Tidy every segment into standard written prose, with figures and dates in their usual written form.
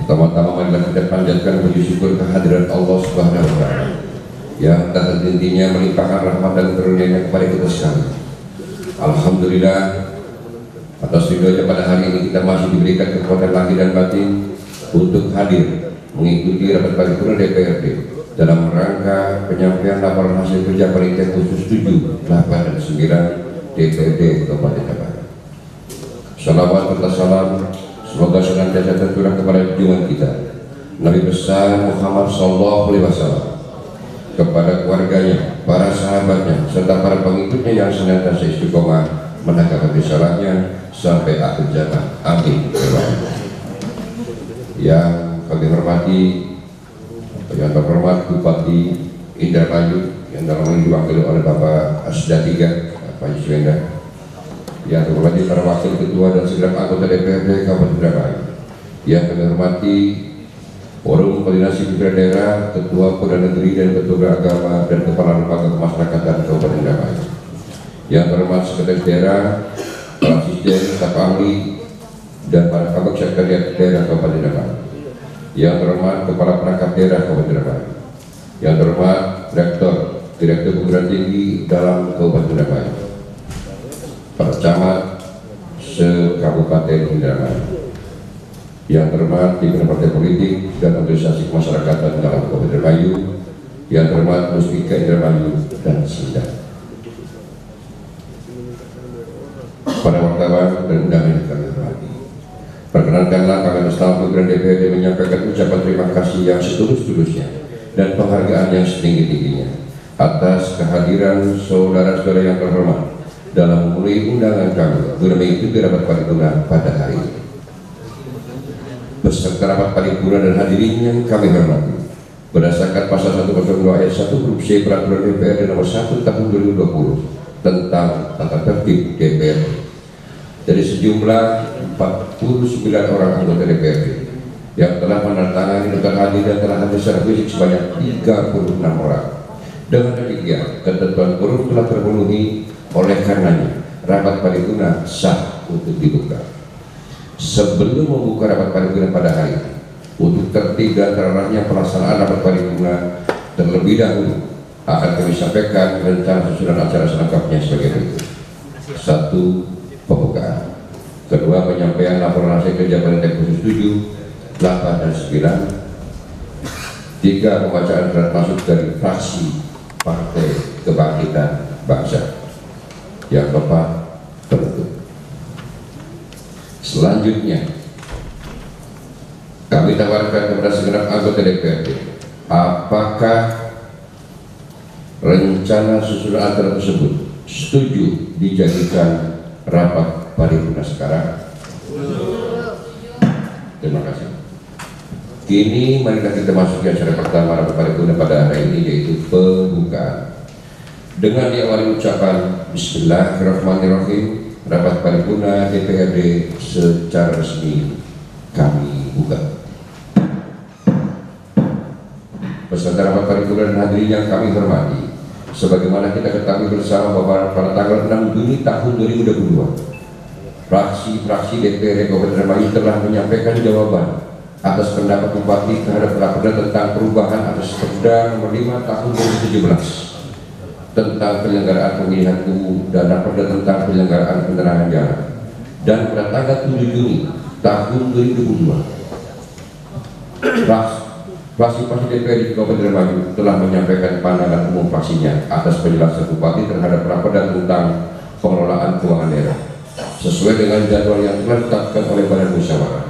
Pertama-tama marilah kita panjatkan puji syukur kehadirat Allah Subhanahu wa Ta'ala yang tak henti-hentinya melimpahkan rahmat dan karunia-Nya kepada kita sekalian. Alhamdulillah, atas ridhonya pada hari ini kita masih diberikan kekuatan lahir dan batin untuk hadir mengikuti rapat paripurna DPRD dalam rangka penyampaian laporan hasil kerja panitia khusus 7, 8, dan 9 DPRD Kabupaten Jember. Salawat serta salam semoga senantiasa tercurah kepada junjungan kita Nabi besar Muhammad SAW, kepada keluarganya, para sahabatnya, serta para pengikutnya yang senantiasa istiqomah menegakkan risalahnya sampai akhir zaman. Amin. Yang kami hormati, yang terhormat Bupati Indramayu yang dalam ini diwakili oleh Bapak Asda 3, Pak Yuswenda, yang terhormati para wakil ketua dan segenap anggota DPRD Kabupaten Indramayu, yang kami hormati Forum Koordinasi Pimpinan Daerah, Ketua Perdana Negeri dan Ketua Agama dan Kepala Lembaga Kemasyarakatan Kabupaten Indramayu, yang terhormat Sekretaris Daerah, para asisten, staf ahli, dan para kabak sekretariat daerah Kabupaten Indramayu, yang terhormat Kepala Perangkat Daerah Kabupaten Indramayu, yang terhormat Rektor, Direktur Perguruan Tinggi dalam Kabupaten Indramayu, para camat se-Kabupaten Indramayu, yang terhormat pimpinan partai politik dan organisasi kemasyarakatan dalam Kabupaten Indramayu, yang terhormat Muspika Indramayu dan Sindang, para wartawan dan undangan yang kami hormati. Perkenankanlah kami bersama pimpinan DPRD menyampaikan ucapan terima kasih yang setulus-tulusnya dan penghargaan yang setinggi-tingginya atas kehadiran saudara-saudara yang terhormat dalam memenuhi undangan kami guna mengikuti rapat paripurna pada hari ini. Beserta rapat paripurna dan hadirin yang kami hormati, berdasarkan pasal 102 ayat 1 huruf C Peraturan DPRD nomor 1 tahun 2020 tentang tata tertib DPRD, dari sejumlah 49 orang anggota DPRD yang telah menandatangani nota hadir dan telah hadir secara fisik sebanyak 36 orang. Dengan demikian, ketentuan quorum telah terpenuhi. Oleh karenanya, rapat paripurna sah untuk dibuka. Sebelum membuka rapat paripurna pada hari ini, untuk tertib dan terarahnya pelaksanaan rapat paripurna, terlebih dahulu akan kami sampaikan rencana susunan acara selengkapnya sebagai berikut. 1. Pembukaan. 2. Penyampaian laporan hasil kerja panitia khusus 7, 8, dan 9. 3. Pembacaan surat masuk dari fraksi Partai Kebangkitan Bangsa. Yang keempat, penutup. Selanjutnya, kami tawarkan kepada segenap anggota DPRD, apakah rencana susunan acara tersebut setuju dijadikan rapat paripurna sekarang? Terima kasih. Kini marilah kita masuk ke acara pertama rapat paripurna pada hari ini, yaitu pembukaan. Dengan diawali ucapan Bismillahirrahmanirrahim, rapat paripurna DPRD secara resmi kami buka. Peserta rapat paripurna dan hadirin yang kami hormati, sebagaimana kita ketahui bersama bahwa pada tanggal 6 Juni tahun 2022, fraksi-fraksi DPRD Kabupaten Indramayu telah menyampaikan jawaban atas pendapat Bupati terhadap Raperda tentang perubahan atas Perda nomor 5 tahun 2017 tentang penyelenggaraan pemilihan umum dan Raperda tentang penyelenggaraan penerangan jalan. Dan pada tanggal 7 Juni tahun 2022, fraksi-fraksi DPRD Kabupaten Indramayu telah menyampaikan pandangan umum fraksinya atas penjelasan Bupati terhadap Raperda tentang pengelolaan keuangan daerah sesuai dengan jadwal yang telah ditetapkan oleh Badan Musyawarah.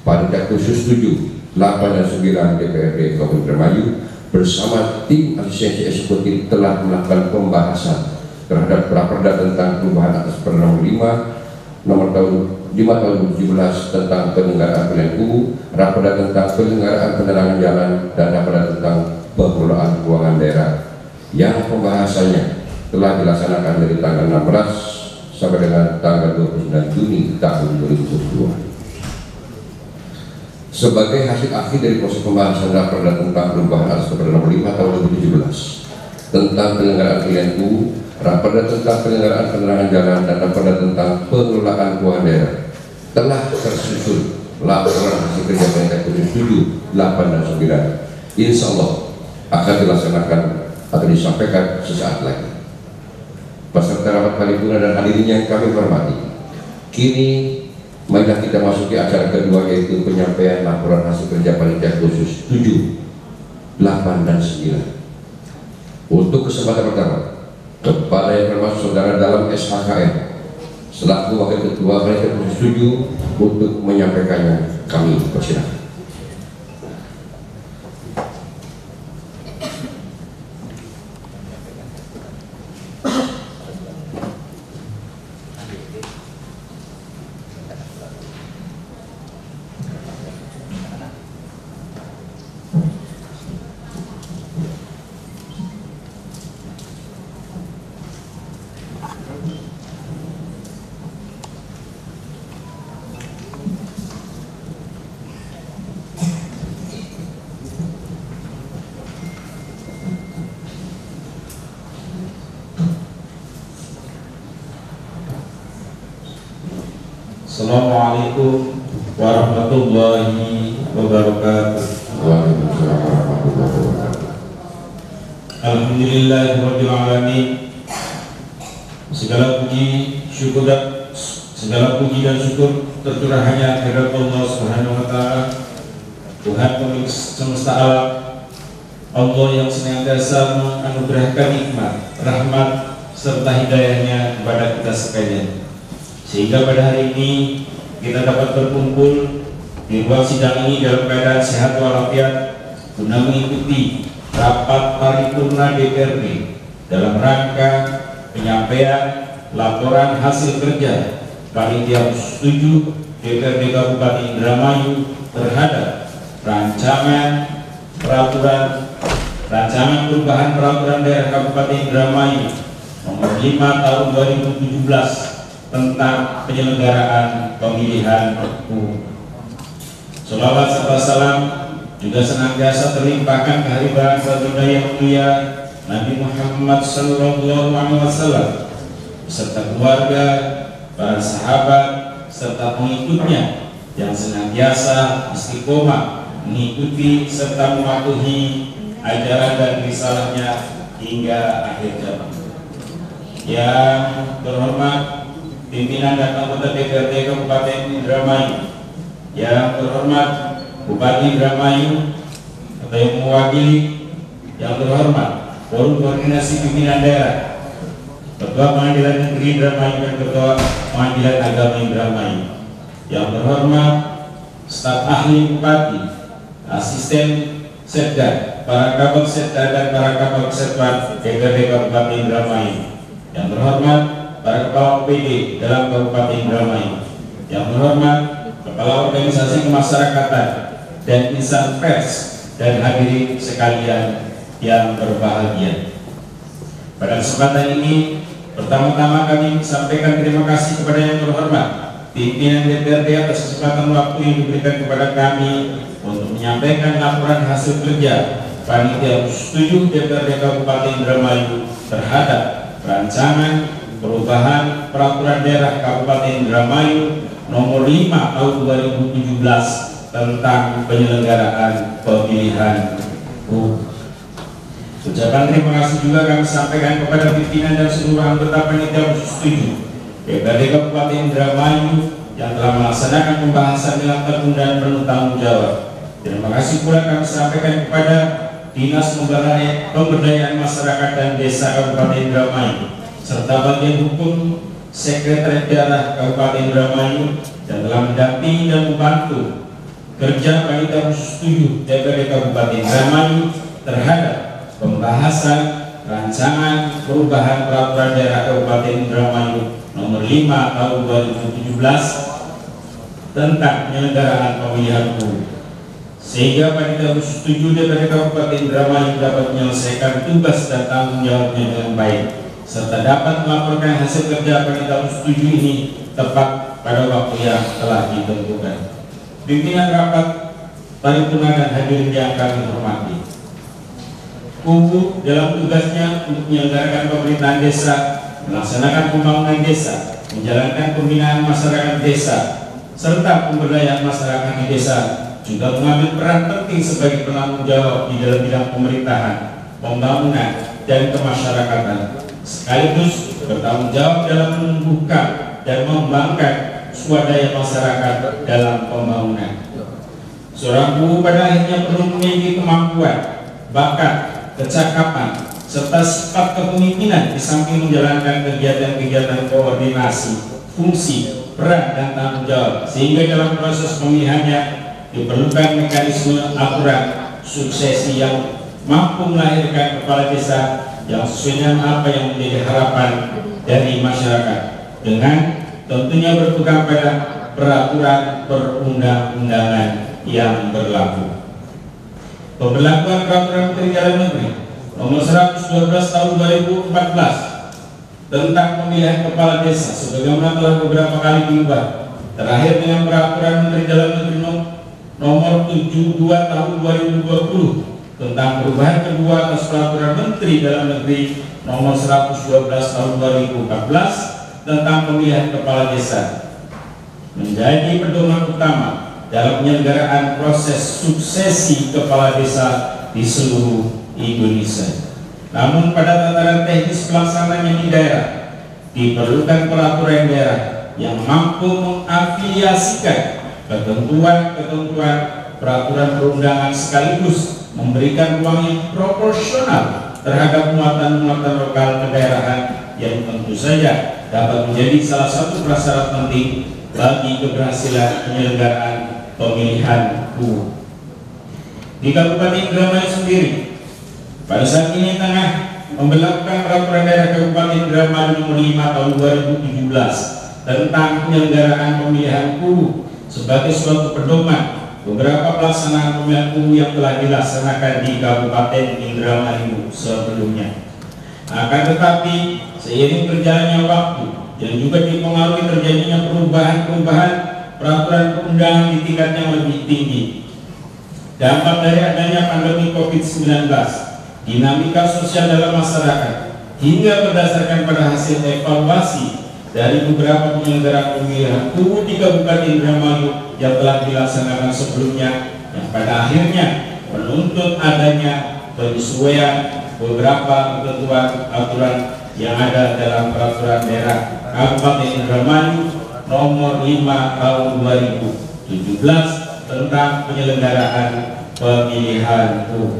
Panitia khusus 7, 8, dan 9 DPRD Kabupaten Indramayu bersama tim asistensi eksekutif telah melakukan pembahasan terhadap Raperda tentang perubahan atas Perda nomor 5 tahun 2017 tentang penyelenggaraan pemilihan umum, Raperda tentang penyelenggaraan penerangan jalan, dan Raperda tentang pengelolaan keuangan daerah yang pembahasannya telah dilaksanakan dari tanggal 16 sampai dengan tanggal 29 Juni tahun 2022. Sebagai hasil akhir dari proses pembahasan Raperda tentang perubahan atas Perda nomor 5 tahun 2017 tentang penyelenggaraan pemilihan umum, Raperda tentang penyelenggaraan penerangan jalan, dan Raperda tentang pengelolaan keuangan daerah telah tersusun laporan hasil kerja panitia khusus 7, 8, dan 9 insya Allah akan dilaksanakan atau disampaikan sesaat lagi. Peserta rapat paripurna dan hadirin yang kami hormati, kini marilah kita masuki acara kedua, yaitu penyampaian laporan hasil kerja panitia khusus 7, 8, dan 9. Untuk kesempatan pertama, kepada yang termasuk saudara dalam SHKM selaku wakil ketua panitia khusus 7 untuk menyampaikannya, kami persilakan. Assalamualaikum warahmatullahi wabarakatuh. Waalaikumsalam warahmatullahi wabarakatuh. Alhamdulillahirabbil alamin. Segala puji dan syukur tercurah hanya kepada Allah Subhanahu wa taala, Tuhan pemilik semesta alam, Allah yang senantiasa menganugerahkan nikmat, rahmat serta hidayahnya kepada kita sekalian, sehingga pada hari ini kita dapat berkumpul di ruang sidang ini dalam keadaan sehat walafiat guna mengikuti rapat paripurna DPRD dalam rangka penyampaian laporan hasil kerja panitia khusus 7 DPRD Kabupaten Indramayu terhadap rancangan perubahan peraturan daerah Kabupaten Indramayu nomor 5 tahun 2017 tentang penyelenggaraan pemilihan umum. Sholawat serta salam juga senantiasa terlimpahkan kehadiran baginda yang mulia Nabi Muhammad SAW beserta keluarga, para sahabat serta pengikutnya yang senantiasa istiqomah mengikuti serta mematuhi ajaran dan risalahnya hingga akhir zaman. Yang terhormat pimpinan dan anggota DPRD Kabupaten Indramayu, yang terhormat Bupati Indramayu atau yang mewakili, yang terhormat Forum Koordinasi Pimpinan Daerah, Ketua Pengadilan Negeri Indramayu dan Ketua Pengadilan Agama Indramayu, yang terhormat staf ahli Bupati, asisten Setda, para kabak Setda dan para kabak Setbat DPRD Kabupaten Indramayu, yang terhormat para kepala OPD dalam Kabupaten Indramayu, yang terhormat kepala organisasi kemasyarakatan dan insan pers dan hadirin sekalian yang berbahagia. Pada kesempatan ini, pertama-tama kami sampaikan terima kasih kepada yang terhormat pimpinan DPRD atas kesempatan waktu yang diberikan kepada kami untuk menyampaikan laporan hasil kerja panitia khusus 7 DPRD Kabupaten Indramayu terhadap rancangan perubahan peraturan daerah Kabupaten Indramayu nomor 5 tahun 2017 tentang penyelenggaraan pemilihan umum. Ucapan terima kasih juga kami sampaikan kepada pimpinan dan seluruh anggota panitia khusus 7 DPRD Kabupaten Indramayu yang telah melaksanakan pembahasan dengan tekun dan penuh tanggung jawab. Terima kasih pula kami sampaikan kepada Dinas Pemberdayaan Masyarakat dan Desa Kabupaten Indramayu serta bagian hukum Sekretariat Daerah Kabupaten Indramayu yang telah mendampingi dan membantu kerja panitia khusus 7 DPRD Kabupaten Indramayu terhadap pembahasan rancangan perubahan peraturan daerah Kabupaten Indramayu nomor 5 tahun 2017 tentang penyelenggaraan pemilihan umum, sehingga panitia khusus 7 DPRD Kabupaten Indramayu dapat menyelesaikan tugas dan tanggung jawabnya dengan baik serta dapat melaporkan hasil kerja panitia khusus 7 ini tepat pada waktu yang telah ditentukan. Pimpinan rapat paripurna dan hadirin yang kami hormati, dalam tugasnya untuk menyelenggarakan pemerintahan desa, melaksanakan pembangunan desa, menjalankan pembinaan masyarakat desa, serta pemberdayaan masyarakat di desa juga mengambil peran penting sebagai penanggung jawab di dalam bidang pemerintahan, pembangunan, dan kemasyarakatan, sekaligus bertanggung jawab dalam menumbuhkan dan mengembangkan swadaya masyarakat dalam pembangunan. Seorang guru pada akhirnya perlu memiliki kemampuan, bakat, kecakapan, serta sifat kepemimpinan di samping menjalankan kegiatan-kegiatan koordinasi, fungsi, peran, dan tanggung jawab, sehingga dalam proses pemilihannya diperlukan mekanisme aturan suksesi yang mampu melahirkan kepala desa yang sesuai dengan apa yang menjadi harapan dari masyarakat, dengan tentunya berpegang pada peraturan perundang-undangan yang berlaku. Pemberlakuan Peraturan Menteri Dalam Negeri Nomor 112 Tahun 2014 tentang pemilihan kepala desa sebagaimana telah beberapa kali diubah, terakhir dengan Peraturan Menteri Dalam Negeri Nomor 72 Tahun 2020 tentang perubahan kedua atas Peraturan Menteri Dalam Negeri Nomor 112 Tahun 2014 tentang pemilihan kepala desa menjadi pedoman utama dalam penyelenggaraan proses suksesi kepala desa di seluruh Indonesia. Namun pada tataran teknis pelaksanaannya di daerah diperlukan peraturan daerah yang mampu mengafiliasikan ketentuan-ketentuan peraturan perundangan sekaligus memberikan ruang yang proporsional terhadap muatan-muatan lokal kedaerahan yang tentu saja dapat menjadi salah satu prasyarat penting bagi keberhasilan penyelenggaraan pemilihan umum. Di Kabupaten Indramayu sendiri, pada saat ini tengah memberlakukan Peraturan Daerah Kabupaten Indramayu Nomor 5 Tahun 2017 tentang penyelenggaraan pemilihan umum sebagai suatu pedoman beberapa pelaksanaan pemilihan umum yang telah dilaksanakan di Kabupaten Indramayu sebelumnya. Akan tetapi, seiring berjalannya waktu yang juga dipengaruhi terjadinya perubahan-perubahan peraturan perundangan di tingkat yang lebih tinggi, dampak dari adanya pandemi COVID-19, dinamika sosial dalam masyarakat, hingga berdasarkan pada hasil evaluasi dari beberapa penyelenggaraan pemilihan umum di Kabupaten Indramayu yang telah dilaksanakan sebelumnya, yang pada akhirnya menuntut adanya penyesuaian beberapa ketentuan aturan yang ada dalam Peraturan Daerah Kabupaten Indramayu Nomor 5 Tahun 2017 tentang penyelenggaraan pemilihan umum.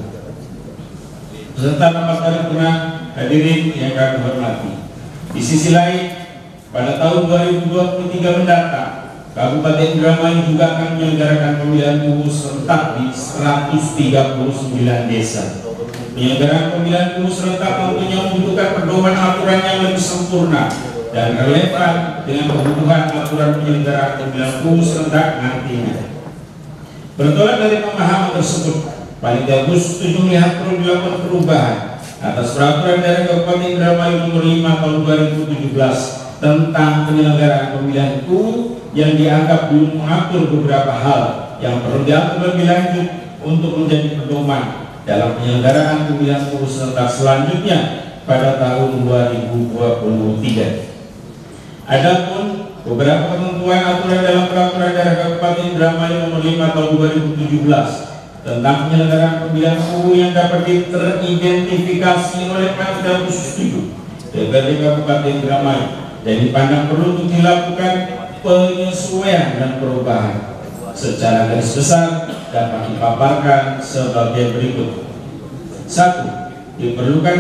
Beserta rapat paripurna hadirin yang kami hormati. Di sisi lain, pada tahun 2023 mendatang, Kabupaten Indramayu juga akan menyelenggarakan pemilihan umum serentak di 139 desa. Penyelenggaraan pemilihan umum serentak tentunya membutuhkan pedoman aturan yang lebih sempurna dan relevan dengan kebutuhan aturan penyelenggaraan pemilihan umum serentak nantinya. Bertolak dari pemahaman tersebut, Panitia Khusus melihat perlu dilakukan perubahan atas Peraturan Daerah Kabupaten Indramayu Nomor 5 Tahun 2017 tentang penyelenggaraan pemilihan umum yang dianggap belum mengatur beberapa hal yang perlu diatur lebih lanjut untuk menjadi pedoman dalam penyelenggaraan pemilihan umum serentak selanjutnya pada tahun 2023. Adapun beberapa ketentuan aturan dalam Peraturan Daerah Kabupaten Indramayu Nomor 5 Tahun 2017 tentang penyelenggaraan pemilihan umum yang dapat teridentifikasi oleh Panitia Khusus 7 DPRD Kabupaten Indramayu dan dipandang perlu untuk dilakukan penyesuaian dan perubahan secara garis besar dapat dipaparkan sebagai berikut. 1. Diperlukan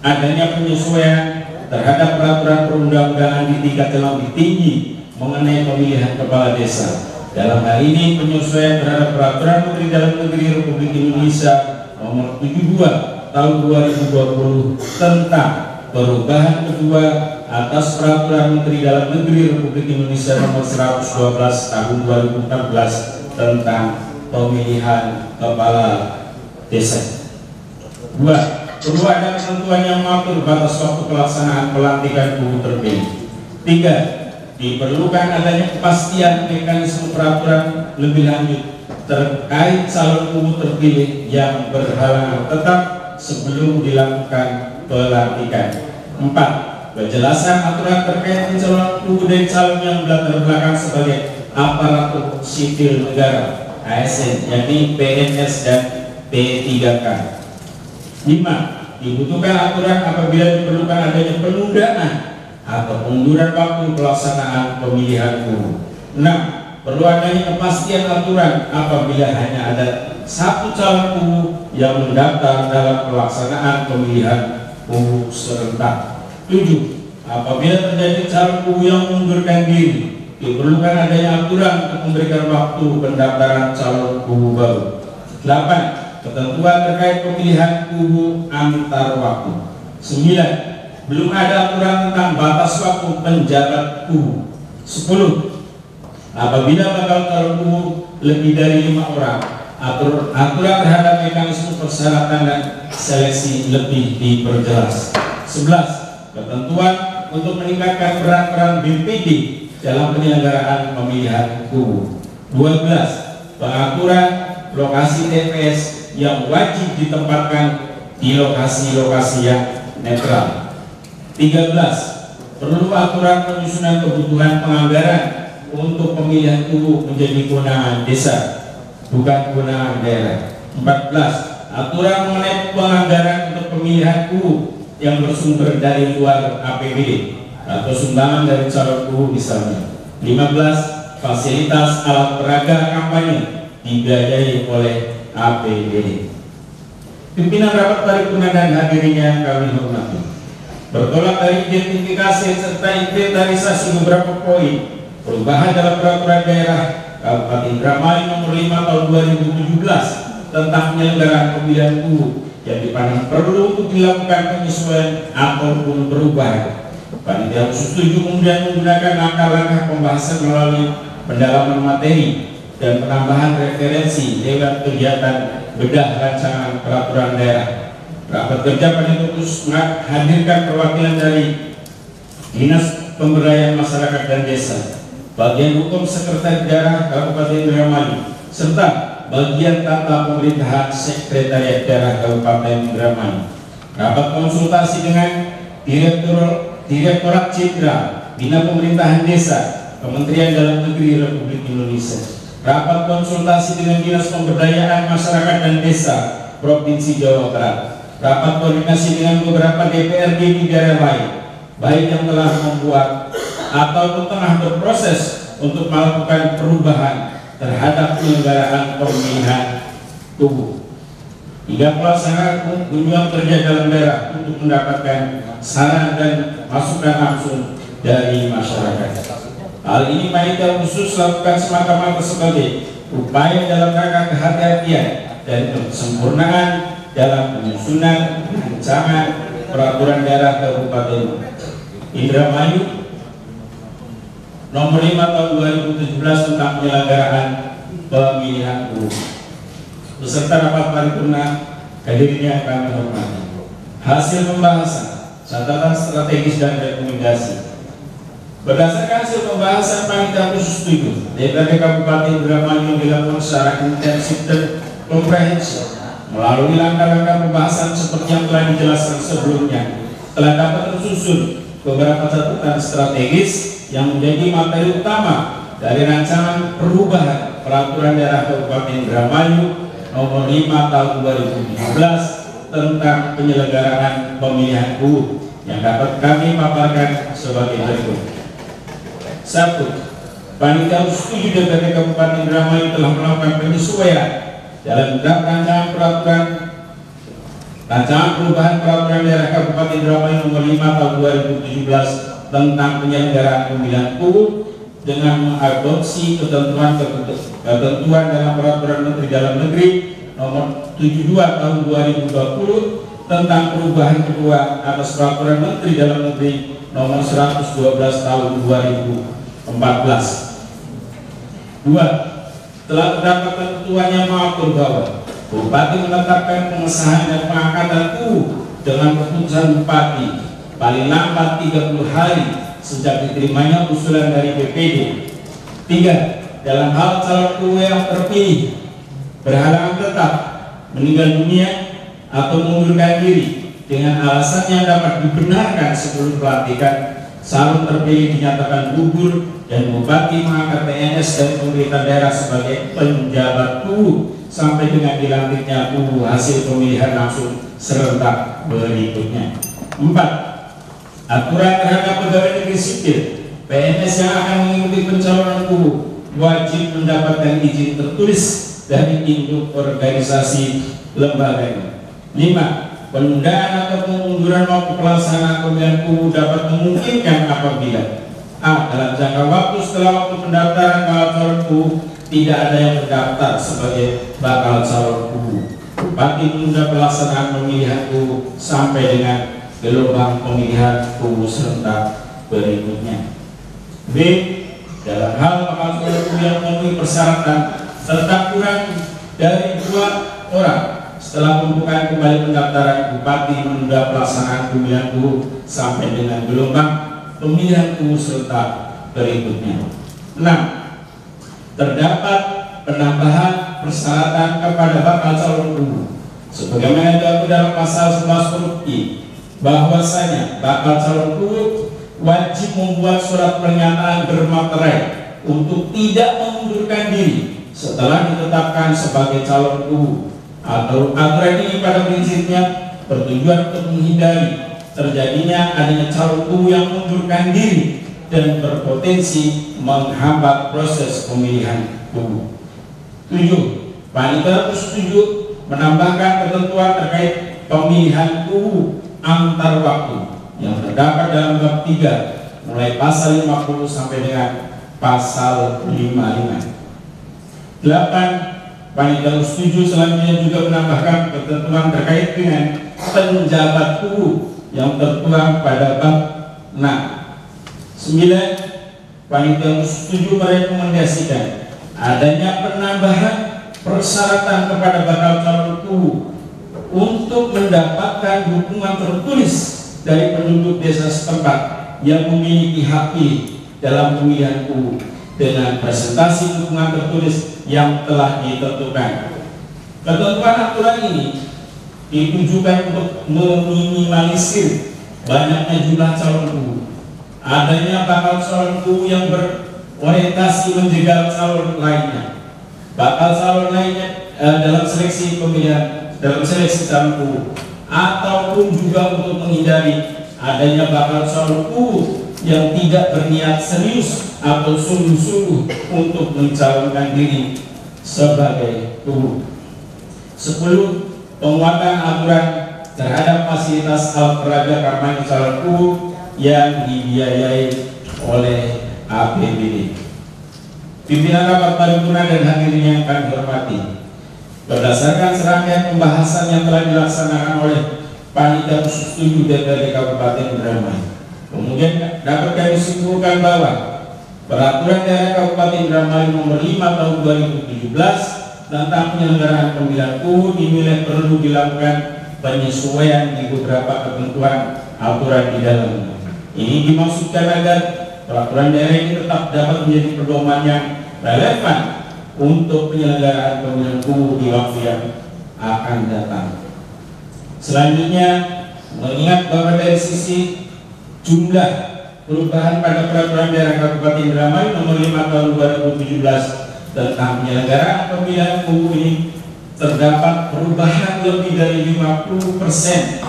adanya penyesuaian terhadap peraturan perundang-undangan di tingkat yang lebih tinggi mengenai pemilihan kepala desa. Dalam hal ini penyesuaian terhadap Peraturan Menteri Dalam Negeri Republik Indonesia Nomor 72 Tahun 2020 tentang perubahan kedua atas Peraturan Menteri Dalam Negeri Republik Indonesia Nomor 112 Tahun 2014 tentang pemilihan kepala desa. 2. Perlu ada ketentuan yang mengatur batas waktu pelaksanaan pelantikan guru terpilih. 3. Diperlukan adanya kepastian mekanisme peraturan lebih lanjut terkait calon guru terpilih yang berhalangan tetap sebelum dilakukan pelantikan. 4. Penjelasan aturan terkait pencalonan guru dari calon yang berlatar belakang sebagai aparatur sipil negara ASN, yakni PNS dan P3K. 5. Dibutuhkan aturan apabila diperlukan adanya penundaan atau pengunduran waktu pelaksanaan pemilihan umum. 6. Perlu adanya kepastian aturan apabila hanya ada satu calon umum yang mendaftar dalam pelaksanaan pemilihan umum serentak. 7. Apabila terjadi calon umum yang mengundurkan diri, diperlukan adanya aturan untuk memberikan waktu pendaftaran calon umum baru. 8. Ketentuan terkait pemilihan umum antar waktu. 9. Belum ada aturan tentang batas waktu penjabat umum. 10. Apabila bakal calon umum lebih dari 5 orang, aturan terhadap mekanisme persyaratan dan seleksi lebih diperjelas. 11. Ketentuan untuk meningkatkan peran BPD dalam penyelenggaraan pemilihan umum. 12. Pengaturan lokasi TPS yang wajib ditempatkan di lokasi-lokasi yang netral. 13. Perlu aturan penyusunan kebutuhan penganggaran untuk pemilihan umum menjadi kewenangan desa, bukan kewenangan daerah. 14. Aturan mengenai penganggaran untuk pemilihan umum yang bersumber dari luar APBD atau sumbangan dari calon umum misalnya. 15. Fasilitas alat peraga kampanye dibiayai oleh APBD. Pimpinan rapat paripurna dan hadirinnya kami hormati. Bertolak dari identifikasi serta inventarisasi beberapa poin perubahan dalam peraturan daerah Kabupaten Indramayu nomor 5 tahun 2017 tentang penyelenggaraan pemilihan umum yang dipandang perlu untuk dilakukan penyesuaian ataupun perubahan. Panitia khusus 7 kemudian menggunakan langkah-langkah pembahasan melalui pendalaman materi dan penambahan referensi lewat kegiatan bedah rancangan peraturan daerah. Rapat kerja panitia khusus menghadirkan perwakilan dari Dinas Pemberdayaan Masyarakat dan Desa, Bagian Hukum Sekretaris Daerah Kabupaten Indramayu, serta Bagian Tata Pemerintahan Sekretariat Daerah Kabupaten Indramayu. Rapat konsultasi dengan Direktorat Jenderal Bina Pemerintahan Desa Kementerian Dalam Negeri Republik Indonesia. Rapat konsultasi dengan Dinas Pemberdayaan Masyarakat dan Desa Provinsi Jawa Barat. Rapat koordinasi dengan beberapa DPRD di daerah lain, baik yang telah membuat ataupun tengah berproses untuk melakukan perubahan terhadap penyelenggaraan pemilihan umum. Hingga pelaksana kunjungan kerja dalam daerah untuk mendapatkan saran dan masukan langsung dari masyarakat. Hal ini panitia khusus lakukan semata-mata sebagai upaya dalam rangka kehati-hatian dan kesempurnaan dalam penyusunan rancangan peraturan daerah Kabupaten Indramayu nomor 5 tahun 2017 tentang penyelenggaraan pemilihan umum. Beserta rapat paripurna hadirnya kami hormati. Hasil pembahasan, catatan strategis dan rekomendasi. Berdasarkan hasil pembahasan panitia khusus 7 DPRD Kabupaten Indramayu yang dilakukan secara intensif dan komprehensif melalui langkah-langkah pembahasan seperti yang telah dijelaskan sebelumnya, telah dapat tersusun beberapa catatan strategis yang menjadi materi utama dari rancangan perubahan peraturan daerah Kabupaten Indramayu nomor 5 tahun 2017 tentang penyelenggaraan pemilihan umum yang dapat kami paparkan sebagai berikut. 1. Panitia khusus 7 DPRD Kabupaten Indramayu telah melakukan penyesuaian dalam draft rancangan perubahan peraturan daerah Kabupaten Indramayu nomor 5 tahun 2017 tentang penyelenggaraan pemilihan umum dengan mengadopsi ketentuan dalam peraturan Menteri Dalam Negeri nomor 72 tahun 2020 tentang perubahan kedua atas peraturan Menteri Dalam Negeri nomor 112 tahun 2014. 2. Telah terdapat ketentuan yang mengatur bahwa Bupati menetapkan pengesahan dan pengangkatan UU dengan keputusan Bupati paling lambat 30 hari sejak diterimanya usulan dari BPD. 3. Dalam hal calon UU yang terpilih berhalangan tetap, meninggal dunia atau mengundurkan diri dengan alasan yang dapat dibenarkan sebelum pelantikan, calon terpilih dinyatakan gugur dan Bupati mengangkat PNS dari pemerintah daerah sebagai penjabat KUU sampai dengan dilantiknya KUU hasil pemilihan langsung serentak berikutnya. 4. Aturan terhadap pegawai negeri sipil PNS yang akan mengikuti pencalonan KUU wajib mendapatkan izin tertulis dari induk organisasi lembaganya. 5. Penundaan atau pengunduran waktu pelaksanaan pemilihan KUU dapat memungkinkan apabila A. Dalam jangka waktu setelah waktu pendaftaran bakal calon KUU tidak ada yang terdaftar sebagai bakal calon KUU. Bupati menunda pelaksanaan pemilihan KUU sampai dengan gelombang pemilihan KUU serentak berikutnya. B. Dalam hal bakal calon KUU yang memenuhi persyaratan serta kurang dari 2 orang setelah pembukaan kembali pendaftaran, Bupati menunda pelaksanaan pemilihan KUU sampai dengan gelombang pemilihan KUU serentak berikutnya. 6. Terdapat penambahan persyaratan kepada bakal calon KUU sebagaimana diatur dalam pasal 11 huruf I, bahwasanya bakal calon KUU wajib membuat surat pernyataan bermaterai untuk tidak mengundurkan diri setelah ditetapkan sebagai calon KUU. Aturan ini pada prinsipnya bertujuan untuk menghindari terjadinya adanya calon KUU yang mengundurkan diri dan berpotensi menghambat proses pemilihan KUU. 7. Panitia setuju menambahkan ketentuan terkait pemilihan KUU antar waktu yang terdapat dalam bab 3 mulai pasal 50 sampai dengan pasal 55. 8. Panitia setuju selanjutnya juga menambahkan ketentuan terkait dengan penjabat KUU yang tertuang pada bab 6. 9. Panitia setuju merekomendasikan adanya penambahan persyaratan kepada bakal calon KUU untuk mendapatkan dukungan tertulis dari penduduk desa setempat yang memiliki hak pilih dalam pemilihan KUU dengan presentasi dukungan tertulis yang telah ditentukan. Ketentuan aturan ini ditujukan untuk meminimalisir banyaknya jumlah calon KUU, adanya bakal calon KUU yang berorientasi menjegal calon lainnya, bakal calon lainnya dalam seleksi pemilihan, dalam seleksi calon KUU, ataupun juga untuk menghindari adanya bakal calon KUU yang tidak berniat serius atau sungguh-sungguh untuk mencalonkan diri sebagai KUU. 10. Penguatan aturan terhadap fasilitas alat peraga kampanye calon KUU yang dibiayai oleh APBD. Pimpinan rapat paripurna dan hadirin yang kami hormati, berdasarkan serangkaian pembahasan yang telah dilaksanakan oleh Panitia Khusus 7 DPRD Kabupaten Indramayu, kemudian dapat kami simpulkan bahwa Peraturan Daerah Kabupaten Indramayu Nomor 5 Tahun 2017 tentang penyelenggaraan pemilihan KUU dinilai perlu dilakukan penyesuaian di beberapa ketentuan aturan di dalamnya. Ini dimaksudkan agar peraturan daerah ini tetap dapat menjadi pedoman yang relevan untuk penyelenggaraan pemilihan KUU di waktu yang akan datang. Selanjutnya, mengingat bahwa dari sisi jumlah perubahan pada Peraturan Daerah Kabupaten Indramayu Nomor 5 Tahun 2017 tentang penyelenggaraan pemilihan KUU ini terdapat perubahan lebih dari 50%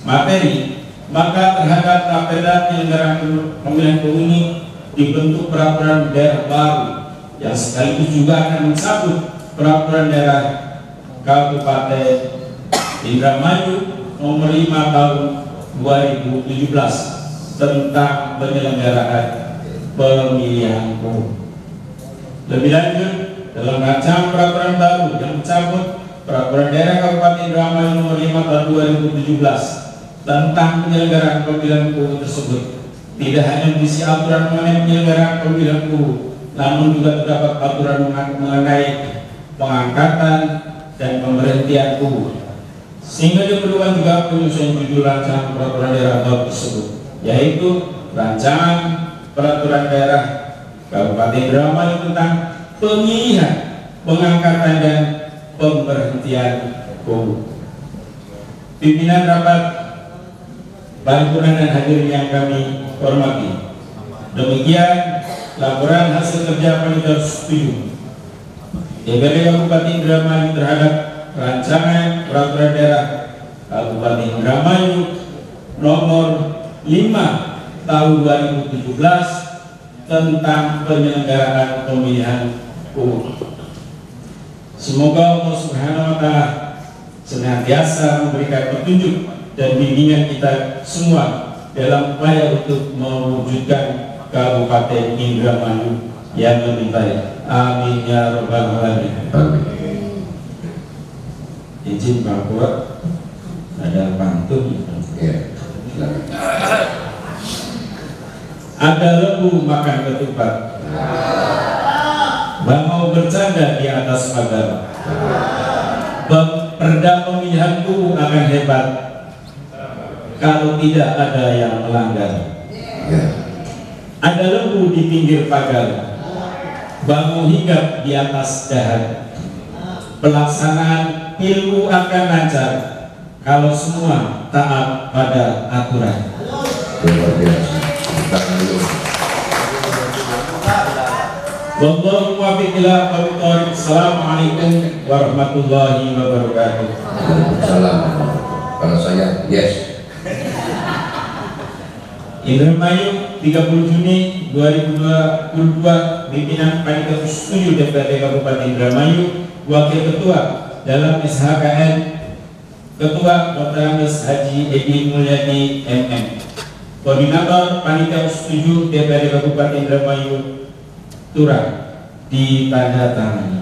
materi, maka terhadap tapera penyelenggaraan pemilihan KUU ini dibentuk peraturan daerah baru yang sekaligus juga akan mencabut Peraturan Daerah Kabupaten Indramayu Nomor 5 Tahun 2017 tentang penyelenggaraan pemilihan KUU. Lebih lanjut, dalam rancangan peraturan baru yang mencabut Peraturan Daerah Kabupaten Indramayu Nomor 5 Tahun 2017 tentang penyelenggaraan pemilihan KUU tersebut tidak hanya berisi aturan mengenai penyelenggaraan pemilihan KUU, namun juga terdapat aturan mengenai pengangkatan dan pemberhentian KUU, sehingga diperlukan juga penyesuaian judul rancangan peraturan daerah baru tersebut, yaitu rancangan peraturan daerah Kabupaten Indramayu tentang pemilihan, pengangkatan dan pemberhentian KUU. Pimpinan rapat paripurna dan hadirin yang kami hormati, demikian laporan hasil kerja panitia setuju DPRD Kabupaten Indramayu terhadap rancangan peraturan daerah Kabupaten Indramayu nomor 5 tahun 2017 tentang penyelenggaraan pemilihan umum. Semoga Allah Subhanahu wa Ta'ala senantiasa memberikan petunjuk dan bimbingan kita semua dalam upaya untuk mewujudkan Kabupaten Indramayu yang lebih baik. Amin ya rabbal alamin. Amin. Izin Pak Kuat, ada pantun. Ya, silakan. Ada lembu makan ketupat, bangau bercanda di atas pagar. Perda pemilihanku akan hebat kalau tidak ada yang melanggar. Ya. Ada lembu di pinggir pagar, bangau hinggap di atas dahan. Pelaksanaan pilku akan lancar kalau semua taat pada aturan. Luar biasa. Tangan dulu. Wallahu muwaffiq ila aqwamit thoriq. Assalamualaikum warahmatullahi wabarakatuh. Waalaikumsalam. Kalau saya, yes. Indramayu 30 Juni 2022, pimpinan Panitia 7 DPRD Kabupaten Indramayu, Wakil Ketua dalam SHKN Ketua Dr. Andes Haji Edi Mulyadi MM, Koordinator Panitia 7 DPRD Kabupaten Indramayu Turang, ditandatangani.